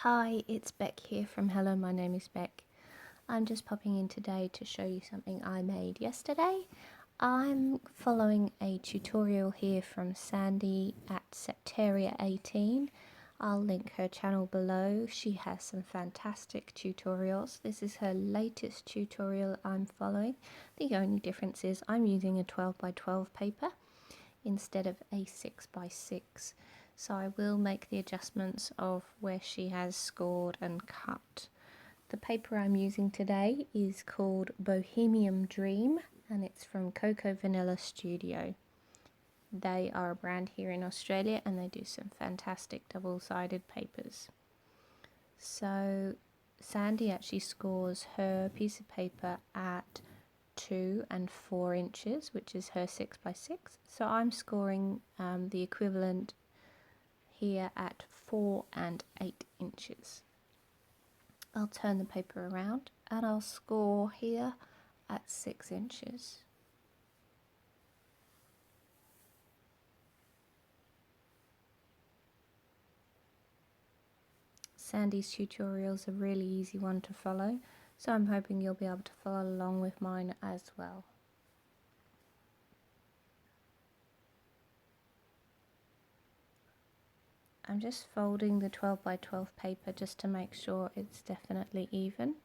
Hi, it's Beck here from Hello, my name is Beck. I'm just popping in today to show you something I made yesterday. I'm following a tutorial here from Sandy at Septeria18. I'll link her channel below. She has some fantastic tutorials. This is her latest tutorial I'm following. The only difference is I'm using a 12 by 12 paper instead of a 6 by 6. So I will make the adjustments of where she has scored and cut. The paper I'm using today is called Bohemian Dream and it's from Cocoa Vanilla Studio. They are a brand here in Australia and they do some fantastic double-sided papers. So Sandy actually scores her piece of paper at 2 and 4 inches, which is her 6 by 6. So I'm scoring the equivalent here at 4 and 8 inches. I'll turn the paper around and I'll score here at 6 inches. Sandy's tutorial is a really easy one to follow, so I'm hoping you'll be able to follow along with mine as well. I'm just folding the 12 by 12 paper just to make sure it's definitely even,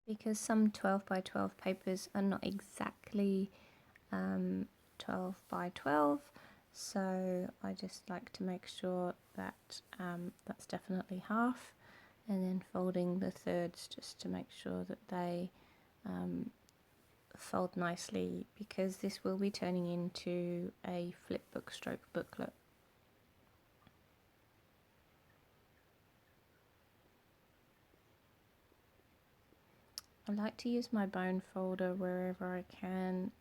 because some 12 by 12 papers are not exactly 12 by 12, so I just like to make sure that that's definitely half, and then folding the thirds just to make sure that they fold nicely, because this will be turning into a flipbook stroke booklet. I like to use my bone folder wherever I can,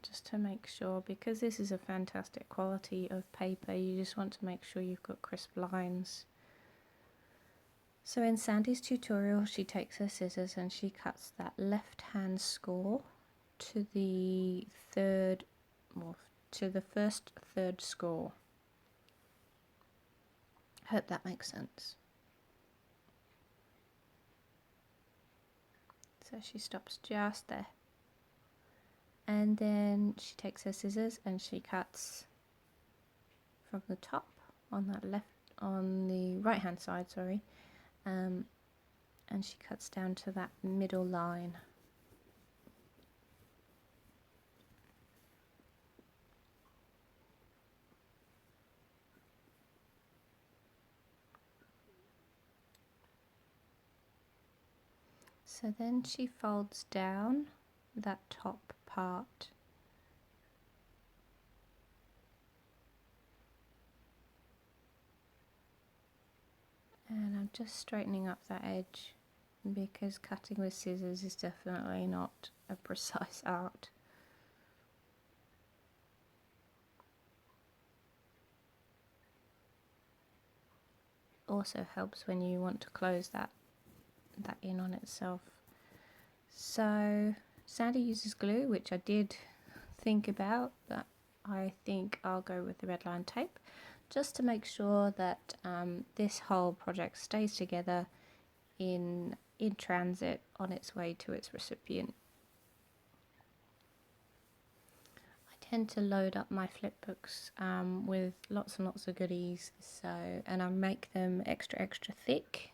just to make sure, because this is a fantastic quality of paper, you just want to make sure you've got crisp lines. So in Sandy's tutorial, she takes her scissors and she cuts that left hand score to the third, well, to the first third score. Hope that makes sense. So she stops just there. And then she takes her scissors and she cuts from the top on the right hand side, sorry. And she cuts down to that middle line. So then she folds down that top part. And I'm just straightening up that edge, because cutting with scissors is definitely not a precise art. Also helps when you want to close that in on itself. So Sandy uses glue, which I did think about, but I think I'll go with the red line tape just to make sure that this whole project stays together in transit on its way to its recipient. I tend to load up my flipbooks with lots and lots of goodies, and I make them extra thick,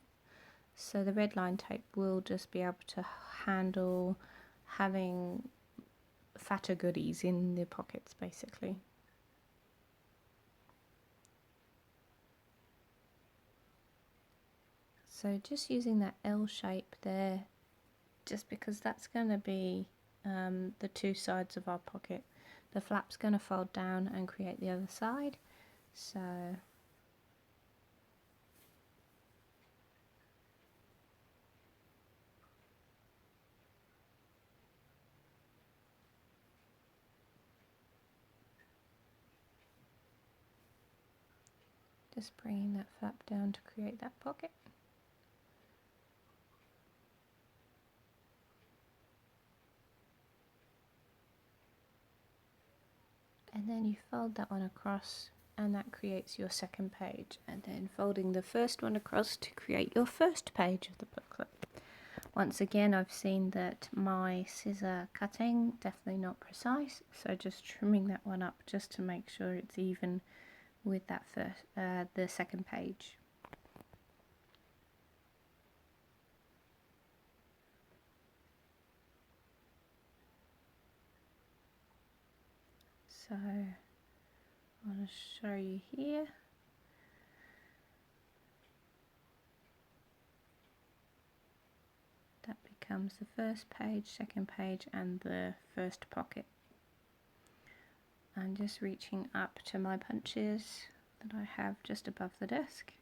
so the red line tape will just be able to handle having fatter goodies in the pockets, basically. So just using that L shape there, just because that's going to be the two sides of our pocket. The flap's going to fold down and create the other side, so just bringing that flap down to create that pocket. And then you fold that one across and that creates your second page, and then folding the first one across to create your first page of the booklet. Once again, I've seen that my scissor cutting definitely not precise, so just trimming that one up just to make sure it's even with that the second page. So I want to show you here. That becomes the first page, second page, and the first pocket. I'm just reaching up to my punches that I have just above the desk.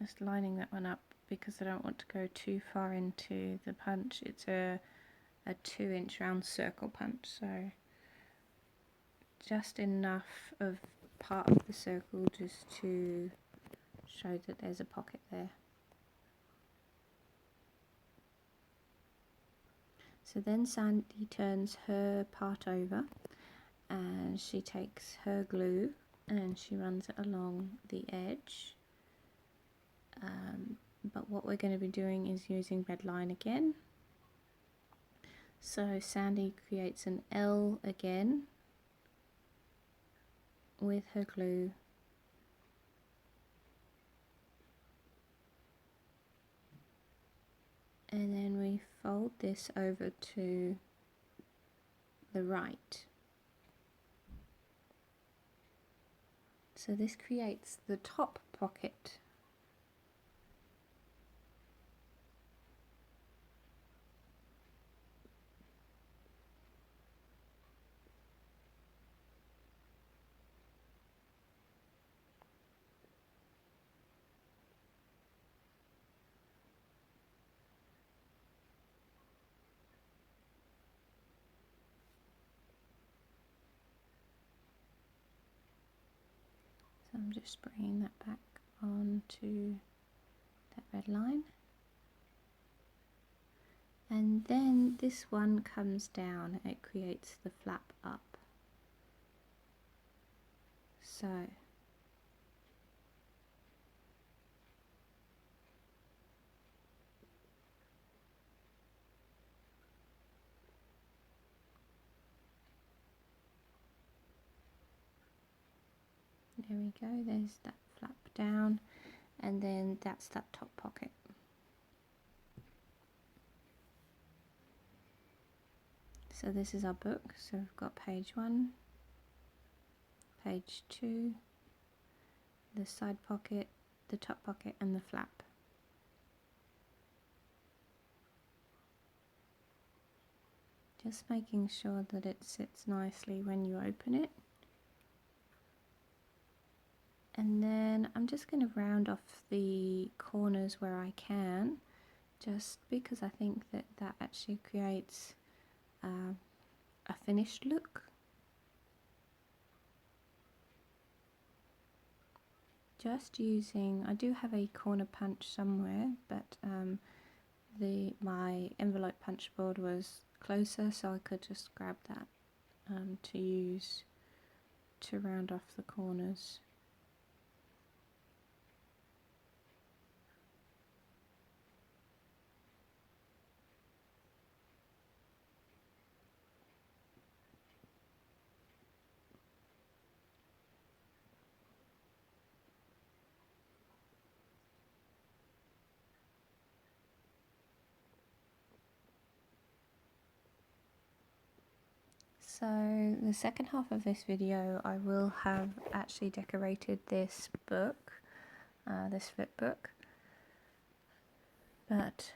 Just lining that one up because I don't want to go too far into the punch. It's a 2-inch round circle punch, so just enough of part of the circle just to show that there's a pocket there. So then Sandy turns her part over and she takes her glue and she runs it along the edge. But what we're going to be doing is using red line again. So Sandy creates an L again with her glue. And then we fold this over to the right. So this creates the top pocket. So I'm just bringing that back onto that red line. And then this one comes down, it creates the flap up. So there we go, there's that flap down, and then that's that top pocket. So this is our book, so we've got page 1, page 2, the side pocket, the top pocket, and the flap. Just making sure that it sits nicely when you open it. And then I'm just going to round off the corners where I can, just because I think that that actually creates a finished look. Just using, I do have a corner punch somewhere, but my envelope punch board was closer, so I could just grab that to use to round off the corners. So the second half of this video I will have actually decorated this book, this Flipbook, but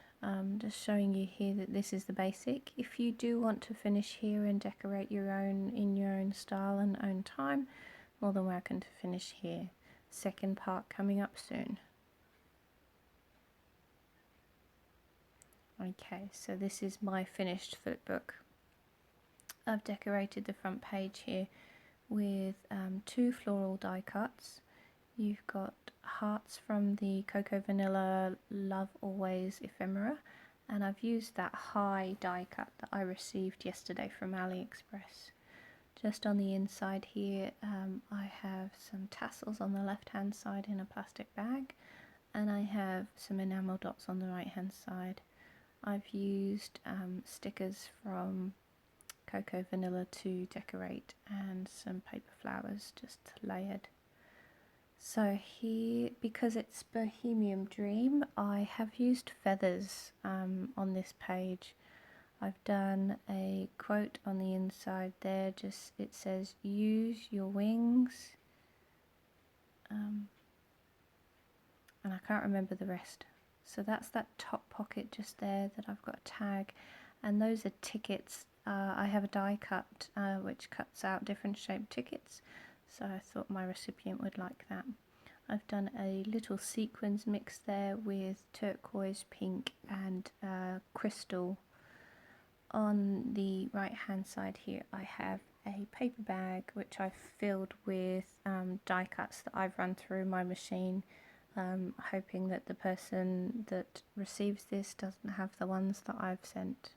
just showing you here that this is the basic. If you do want to finish here and decorate your own in your own style and own time, more than welcome to finish here. Second part coming up soon. Okay, so this is my finished Flipbook. I've decorated the front page here with 2 floral die cuts. You've got hearts from the Cocoa Vanilla Love Always ephemera, and I've used that high die cut that I received yesterday from AliExpress. Just on the inside here, I have some tassels on the left hand side in a plastic bag, and I have some enamel dots on the right hand side. I've used stickers from Cocoa Vanilla to decorate, and some paper flowers just layered. So here, because it's Bohemian Dream, I have used feathers on this page. I've done a quote on the inside there, just it says, use your wings, and I can't remember the rest. So that's that top pocket just there that I've got a tag, and those are tickets. I have a die cut which cuts out different shaped tickets, so I thought my recipient would like that. I've done a little sequins mix there with turquoise, pink and crystal. On the right hand side here I have a paper bag which I've filled with die cuts that I've run through my machine, hoping that the person that receives this doesn't have the ones that I've sent.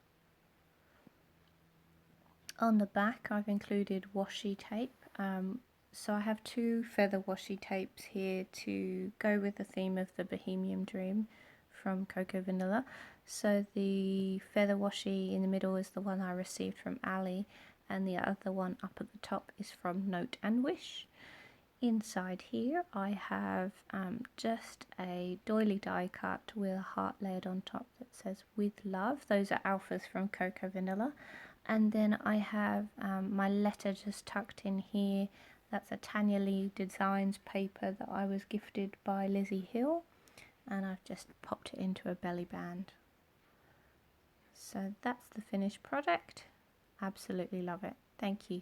On the back I've included washi tape, so I have two feather washi tapes here to go with the theme of the Bohemian Dream from Cocoa Vanilla. So the feather washi in the middle is the one I received from Ali, and the other one up at the top is from Note and Wish. Inside here I have just a doily die cut with a heart layered on top that says with love. Those are alphas from Cocoa Vanilla. And then I have my letter just tucked in here. That's a Tanya Lee Designs paper that I was gifted by Lizzie Hill, and I've just popped it into a belly band. So that's the finished product. Absolutely love it. Thank you.